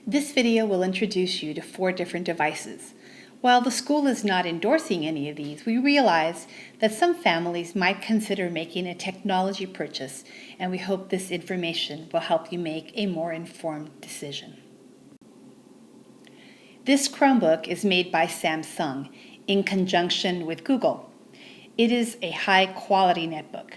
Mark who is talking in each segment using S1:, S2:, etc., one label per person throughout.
S1: This video will introduce you to 4 different devices. While the school is not endorsing any of these, we realize that some families might consider making a technology purchase, and we hope this information will help you make a more informed decision. This Chromebook is made by Samsung in conjunction with Google. It is a high-quality netbook.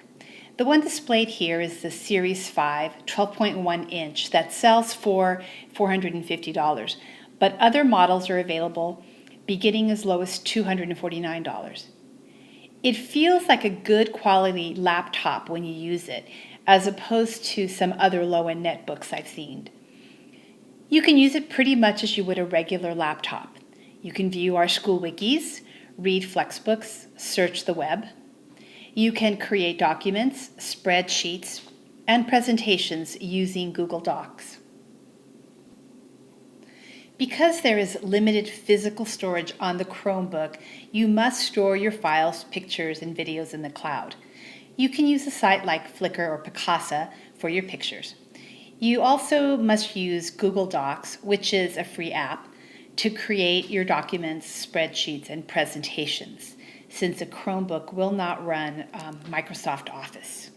S1: The one displayed here is the Series 5 12.1 inch that sells for $450, but other models are available beginning as low as $249. It feels like a good quality laptop when you use it, as opposed to some other low-end netbooks I've seen. You can use it pretty much as you would a regular laptop. You can view our school wikis, read Flexbooks, search the web. You can create documents, spreadsheets, and presentations using Google Docs. Because there is limited physical storage on the Chromebook, you must store your files, pictures, and videos in the cloud. You can use a site like Flickr or Picasa for your pictures. You also must use Google Docs, which is a free app, to create your documents, spreadsheets, and presentations, since a Chromebook will not run Microsoft Office.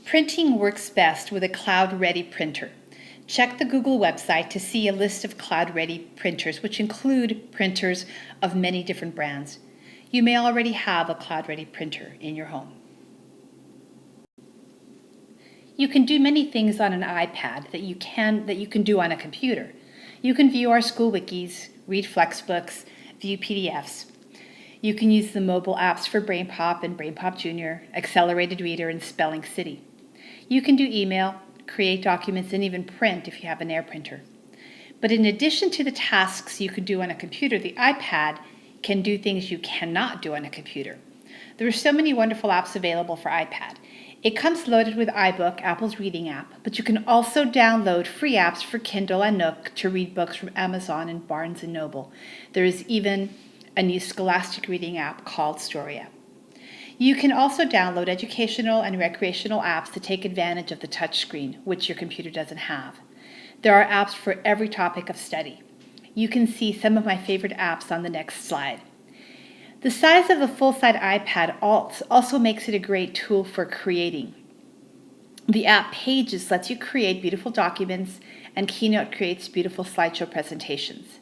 S1: Printing works best with a cloud-ready printer. Check the Google website to see a list of cloud-ready printers, which include printers of many different brands. You may already have a cloud-ready printer in your home. You can do many things on an iPad that you can do on a computer. You can view our school wikis, read Flexbooks, view PDFs. You can use the mobile apps for BrainPop and BrainPop Junior, Accelerated Reader, and Spelling City. You can do email, create documents, and even print if you have an Air printer. But in addition to the tasks you can do on a computer, the iPad can do things you cannot do on a computer. There are so many wonderful apps available for iPad. It comes loaded with iBook, Apple's reading app, but you can also download free apps for Kindle and Nook to read books from Amazon and Barnes & Noble. There is even a new Scholastic reading app called Story App. You can also download educational and recreational apps to take advantage of the touchscreen, which your computer doesn't have. There are apps for every topic of study. You can see some of my favorite apps on the next slide. The size of the full-size iPad also makes it a great tool for creating. The app Pages lets you create beautiful documents, and Keynote creates beautiful slideshow presentations.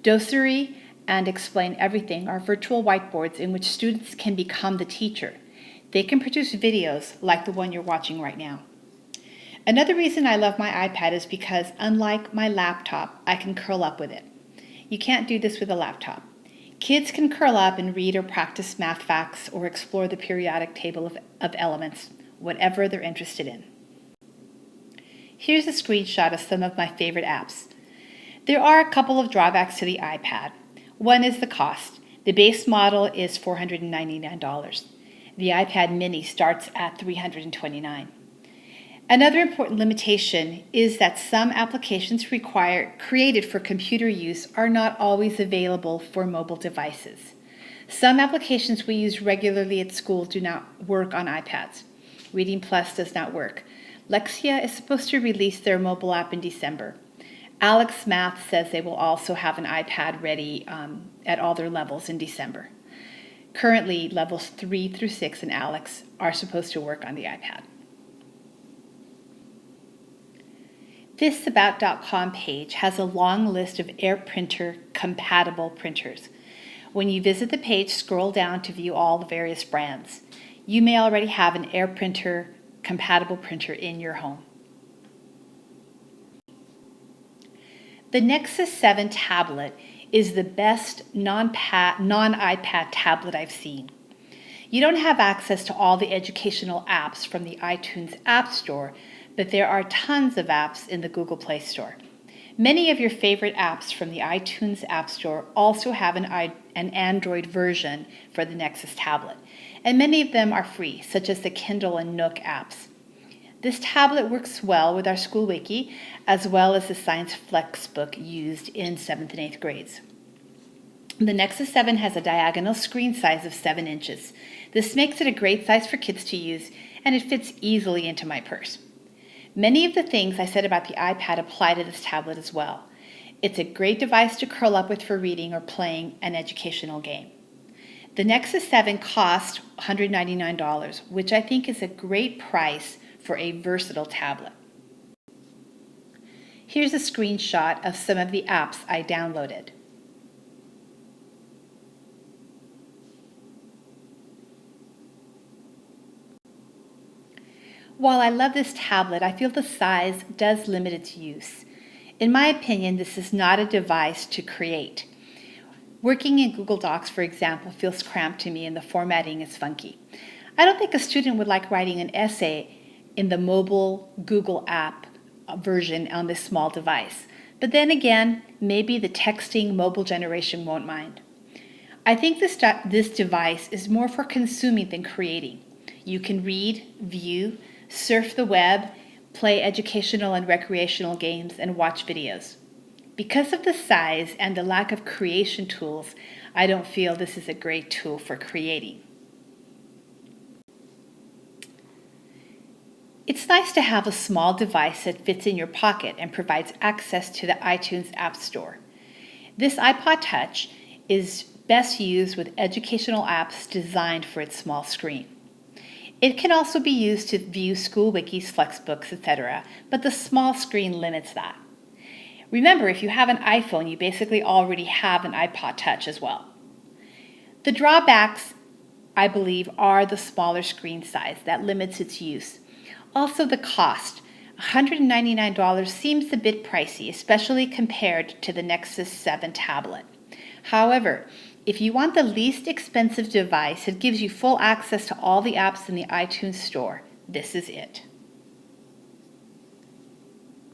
S1: Docery and Explain Everything are virtual whiteboards in which students can become the teacher. They can produce videos like the one you're watching right now. Another reason I love my iPad is because, unlike my laptop, I can curl up with it. You can't do this with a laptop. Kids can curl up and read or practice math facts or explore the periodic table of elements, whatever they're interested in. Here's a screenshot of some of my favorite apps. There are a couple of drawbacks to the iPad. One is the cost. The base model is $499. The iPad mini starts at $329. Another important limitation is that some applications created for computer use are not always available for mobile devices. Some applications we use regularly at school do not work on iPads. Reading Plus does not work. Lexia is supposed to release their mobile app in December. Alex Math says they will also have an iPad ready at all their levels in December. Currently, levels 3 through 6 in Alex are supposed to work on the iPad. This About.com page has a long list of AirPrinter compatible printers. When you visit the page, scroll down to view all the various brands. You may already have an AirPrinter compatible printer in your home. The Nexus 7 tablet is the best non-iPad tablet I've seen. You don't have access to all the educational apps from the iTunes App Store, but there are tons of apps in the Google Play Store. Many of your favorite apps from the iTunes App Store also have an Android version for the Nexus tablet, and many of them are free, such as the Kindle and Nook apps. This tablet works well with our school wiki, as well as the Science Flexbook used in 7th and 8th grades. The Nexus 7 has a diagonal screen size of 7 inches. This makes it a great size for kids to use, and it fits easily into my purse. Many of the things I said about the iPad apply to this tablet as well. It's a great device to curl up with for reading or playing an educational game. The Nexus 7 cost $199, which I think is a great price for a versatile tablet. Here's a screenshot of some of the apps I downloaded. While I love this tablet, I feel the size does limit its use. In my opinion, this is not a device to create. Working in Google Docs, for example, feels cramped to me and the formatting is funky. I don't think a student would like writing an essay in the mobile Google app version on this small device. But then again, maybe the texting mobile generation won't mind. I think this device is more for consuming than creating. You can read, view, surf the web, play educational and recreational games, and watch videos. Because of the size and the lack of creation tools, I don't feel this is a great tool for creating. It's nice to have a small device that fits in your pocket and provides access to the iTunes App Store. This iPod Touch is best used with educational apps designed for its small screen. It can also be used to view school wikis, flexbooks, etc., but the small screen limits that. Remember, if you have an iPhone, you basically already have an iPod Touch as well. The drawbacks, I believe, are the smaller screen size that limits its use. Also the cost. $199 seems a bit pricey, especially compared to the Nexus 7 tablet. However, if you want the least expensive device that gives you full access to all the apps in the iTunes Store, this is it.